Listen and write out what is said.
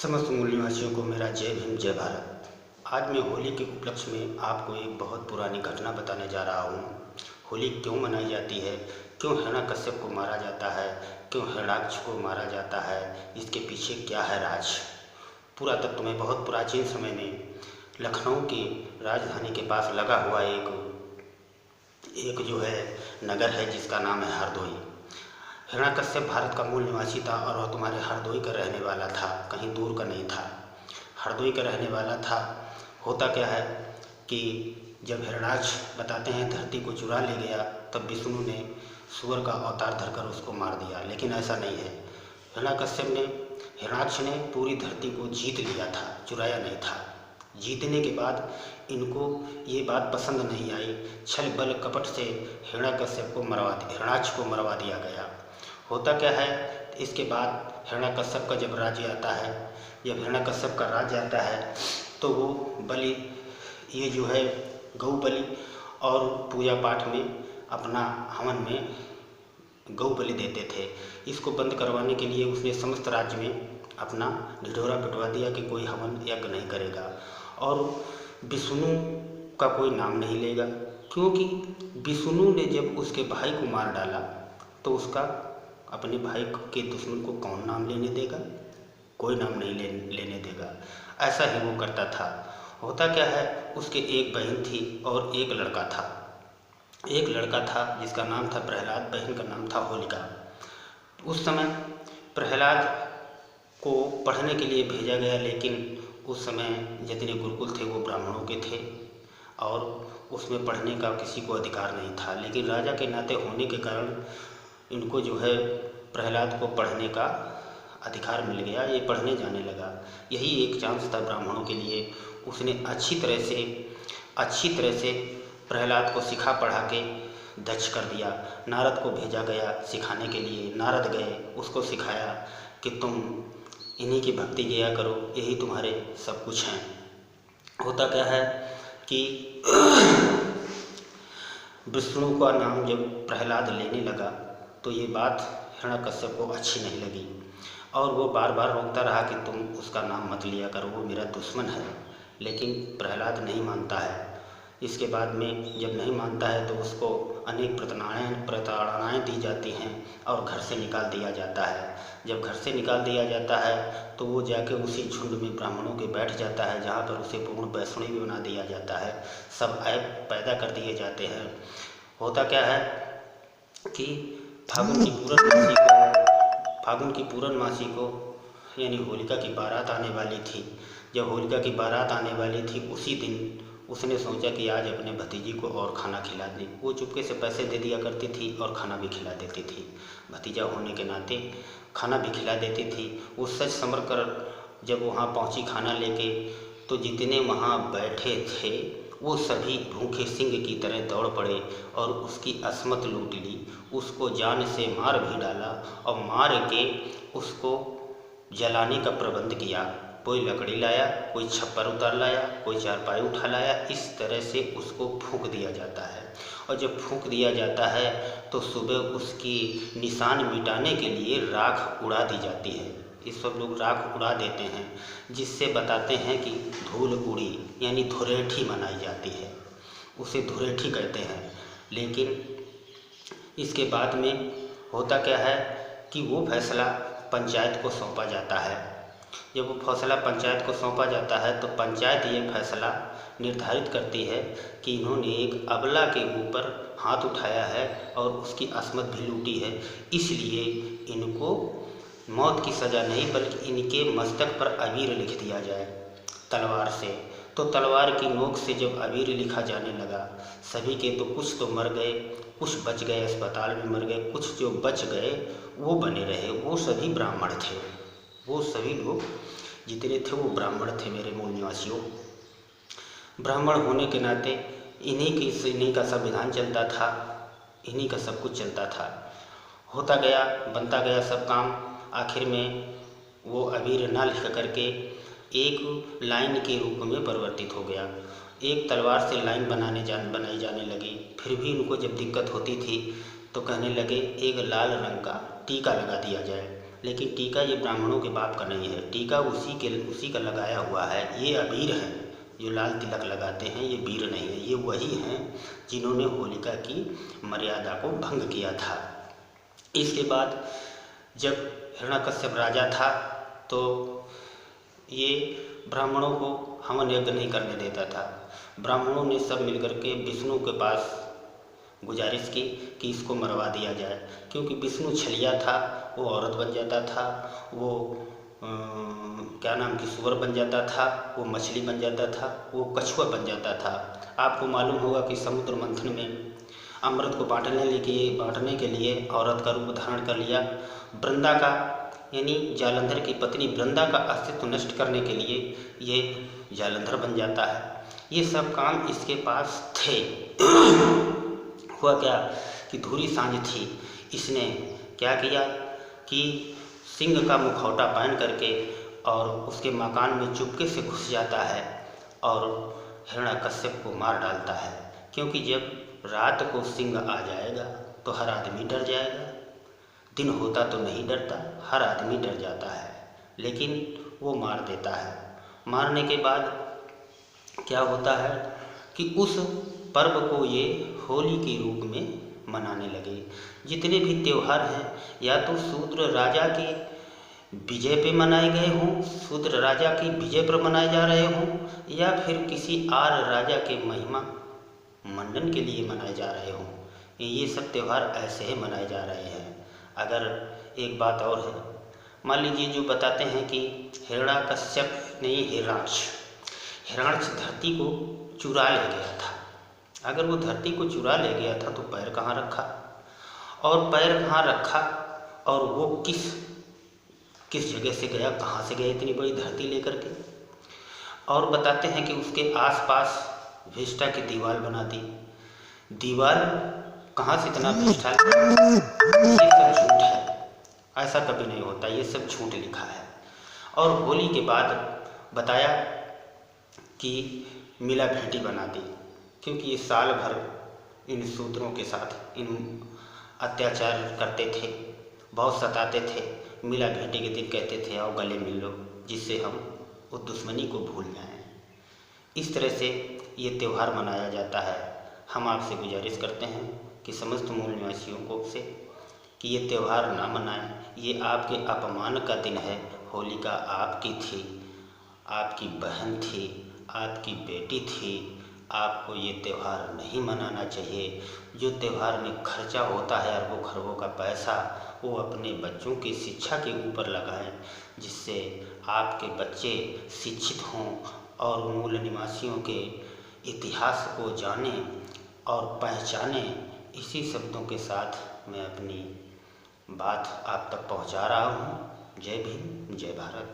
समस्त मूल निवासियों को मेरा जय भीम जय भारत। आज मैं होली के उपलक्ष्य में आपको एक बहुत पुरानी घटना बताने जा रहा हूँ। होली क्यों मनाई जाती है, क्यों हिरण्यकश्यप को मारा जाता है, क्यों हिरण्याक्ष को मारा जाता है, इसके पीछे क्या है राज। पुरातत्व में बहुत प्राचीन समय में लखनऊ की राजधानी के पास लगा हुआ एक जो है नगर है जिसका नाम है हरदोई। हिरण्यकश्यप भारत का मूल निवासी था और वह तुम्हारे हरदोई का रहने वाला था, कहीं दूर का नहीं था, हरदोई का रहने वाला था। होता क्या है कि जब हिरण्याक्ष बताते हैं धरती को चुरा ले गया, तब विष्णु ने सूअर का अवतार धरकर उसको मार दिया, लेकिन ऐसा नहीं है। हिरण्याक्ष ने पूरी धरती को जीत लिया था, चुराया नहीं था। जीतने के बाद इनको ये बात पसंद नहीं आई, छल बल कपट से हिरण्याक्ष को मरवा दिया गया। होता क्या है, इसके बाद हिरण्यकश्यप का जब राज्य आता है, जब हिरण्यकश्यप का राज्य आता है तो वो बलि, ये जो है गौ बलि और पूजा पाठ में अपना हवन में गौ बलि देते थे। इसको बंद करवाने के लिए उसने समस्त राज्य में अपना ढिढोरा पिटवा दिया कि कोई हवन यज्ञ नहीं करेगा और विष्णु का कोई नाम नहीं लेगा, क्योंकि विष्णु ने जब उसके भाई को मार डाला तो उसका अपने भाई के दुश्मन को कौन नाम लेने देगा, कोई नाम नहीं लेने देगा। ऐसा ही वो करता था। होता क्या है, उसके एक बहन थी और एक लड़का था। एक लड़का था जिसका नाम था प्रहलाद, बहन का नाम था होलिका। उस समय प्रहलाद को पढ़ने के लिए भेजा गया, लेकिन उस समय जितने गुरुकुल थे वो ब्राह्मणों के थे और उसमें पढ़ने का किसी को अधिकार नहीं था। लेकिन राजा के नाते होने के कारण इनको जो है प्रहलाद को पढ़ने का अधिकार मिल गया, ये पढ़ने जाने लगा। यही एक चांस था ब्राह्मणों के लिए। उसने अच्छी तरह से प्रहलाद को सिखा पढ़ा के दक्ष कर दिया। नारद को भेजा गया सिखाने के लिए। नारद गए, उसको सिखाया कि तुम इन्हीं की भक्ति किया करो, यही तुम्हारे सब कुछ हैं। होता क्या है कि विष्णु का नाम जब प्रहलाद लेने लगा तो ये बात हिरण्यकश्यप को अच्छी नहीं लगी और वो बार बार रोकता रहा कि तुम उसका नाम मत लिया करो, वो मेरा दुश्मन है। लेकिन प्रहलाद नहीं मानता है। इसके बाद में जब नहीं मानता है तो उसको अनेक प्रताड़नाएँ दी जाती हैं और घर से निकाल दिया जाता है। जब घर से निकाल दिया जाता है तो वो जाके उसी झुंड में ब्राह्मणों के बैठ जाता है, जहाँ पर उसे पूर्ण वैष्णवी भी बना दिया जाता है। सब ऐप पैदा कर दिए जाते हैं। होता क्या है कि फागुन की पूर्णमासी को यानी होलिका की बारात आने वाली थी। जब होलिका की बारात आने वाली थी उसी दिन उसने सोचा कि आज अपने भतीजी को और खाना खिला दें। वो चुपके से पैसे दे दिया करती थी और खाना भी खिला देती थी। भतीजा होने के नाते खाना भी खिला देती थी। वो सच समझ कर जब वहाँ पहुँची खाना लेके, तो जितने वहाँ बैठे थे वो सभी भूखे सिंह की तरह दौड़ पड़े और उसकी असमत लूट ली। उसको जान से मार भी डाला और मार के उसको जलाने का प्रबंध किया। कोई लकड़ी लाया, कोई छप्पर उतार लाया, कोई चारपाई उठा लाया। इस तरह से उसको फूंक दिया जाता है और जब फूंक दिया जाता है तो सुबह उसकी निशान मिटाने के लिए राख उड़ा दी जाती है। इस सब लोग राख उड़ा देते हैं, जिससे बताते हैं कि धूल उड़ी, यानी धुरेठी मनाई जाती है, उसे धुरेठी कहते हैं। लेकिन इसके बाद में होता क्या है कि वो फैसला पंचायत को सौंपा जाता है। जब वो फैसला पंचायत को सौंपा जाता है तो पंचायत ये फैसला निर्धारित करती है कि इन्होंने एक अबला के ऊपर हाथ उठाया है और उसकी असमत भी लूटी है, इसलिए इनको मौत की सज़ा नहीं बल्कि इनके मस्तक पर अबीर लिख दिया जाए तलवार से। तो तलवार की नोक से जब अबीर लिखा जाने लगा, सभी के तो कुछ तो मर गए, कुछ बच गए, अस्पताल में मर गए, कुछ जो बच गए वो बने रहे। वो सभी ब्राह्मण थे, वो सभी लोग जितने थे वो ब्राह्मण थे। मेरे मूल निवासियों, ब्राह्मण होने के नाते इन्हीं का संविधान चलता था, इन्हीं का सब कुछ चलता था। होता गया, बनता गया सब काम। आखिर में वो अबीर ना लिख करके एक लाइन के रूप में परिवर्तित हो गया। एक तलवार से लाइन बनाई जाने लगी। फिर भी उनको जब दिक्कत होती थी तो कहने लगे एक लाल रंग का टीका लगा दिया जाए। लेकिन टीका ये ब्राह्मणों के बाप का नहीं है, टीका उसी का लगाया हुआ है। ये अबीर हैं, जो लाल तिलक लगाते हैं ये वीर नहीं है, ये वही हैं जिन्होंने होलिका की मर्यादा को भंग किया था। इसके बाद जब हिरण्यकश्यप राजा था तो ये ब्राह्मणों को हवन यज्ञ नहीं करने देता था। ब्राह्मणों ने सब मिलकर के विष्णु के पास गुजारिश की कि इसको मरवा दिया जाए, क्योंकि विष्णु छलिया था, वो औरत बन जाता था, वो क्या नाम की सुअर बन जाता था, वो मछली बन जाता था, वो कछुआ बन जाता था। आपको मालूम होगा कि समुद्र मंथन में अमृत को बांटने के लिए औरत का रूप धारण कर लिया। वृंदा का यानी जालंधर की पत्नी वृंदा का अस्तित्व नष्ट करने के लिए ये जालंधर बन जाता है। ये सब काम इसके पास थे। हुआ क्या कि धूरी सांझ थी, इसने क्या किया कि सिंह का मुखौटा पहन करके और उसके मकान में चुपके से घुस जाता है और हिरण्यकश्यप को मार डालता है। क्योंकि जब रात को सिंह आ जाएगा तो हर आदमी डर जाएगा, दिन होता तो नहीं डरता, हर आदमी डर जाता है, लेकिन वो मार देता है। मारने के बाद क्या होता है कि उस पर्व को ये होली के रूप में मनाने लगे। जितने भी त्यौहार हैं या तो शूद्र राजा की विजय पे मनाए गए हों, शूद्र राजा की विजय पर मनाए जा रहे हों, या फिर किसी आर्य राजा के महिमा मंडन के लिए मनाए जा रहे हों, ये सब त्यौहार ऐसे ही मनाए जा रहे हैं। अगर एक बात और है, मान लीजिए जो बताते हैं कि हिरण्यकश्यप नहीं हिरण्य धरती को चुरा ले गया था। अगर वो धरती को चुरा ले गया था तो पैर कहाँ रखा, और पैर कहाँ रखा, और वो किस जगह से गया, कहाँ से गया इतनी बड़ी धरती लेकर के। और बताते हैं कि उसके आसपास विष्ठा की दीवार बना दी। दीवार कहाँ से इतना विष्ठा, ये सब झूठ है, ऐसा कभी नहीं होता, ये सब झूठ लिखा है। और होली के बाद बताया कि मिला भेंटी बना दी, क्योंकि ये साल भर इन शूद्रों के साथ इन अत्याचार करते थे, बहुत सताते थे। मिला भेंटी के दिन कहते थे आओ गले मिल लो, जिससे हम उस दुश्मनी को भूल जाएं। इस तरह से ये त्यौहार मनाया जाता है। हम आपसे गुजारिश करते हैं कि समस्त मूल निवासियों को से कि ये त्यौहार ना मनाएं। ये आपके अपमान का दिन है। होलिका आपकी थी, आपकी बहन थी, आपकी बेटी थी। आपको ये त्यौहार नहीं मनाना चाहिए। जो त्यौहार में खर्चा होता है अरबों खरबों का पैसा, वो अपने बच्चों की शिक्षा के ऊपर लगाएं, जिससे आपके बच्चे शिक्षित हों और मूल निवासियों के इतिहास को जानें और पहचानें। इसी शब्दों के साथ मैं अपनी बात आप तक पहुंचा रहा हूं। जय भीम, जय भारत।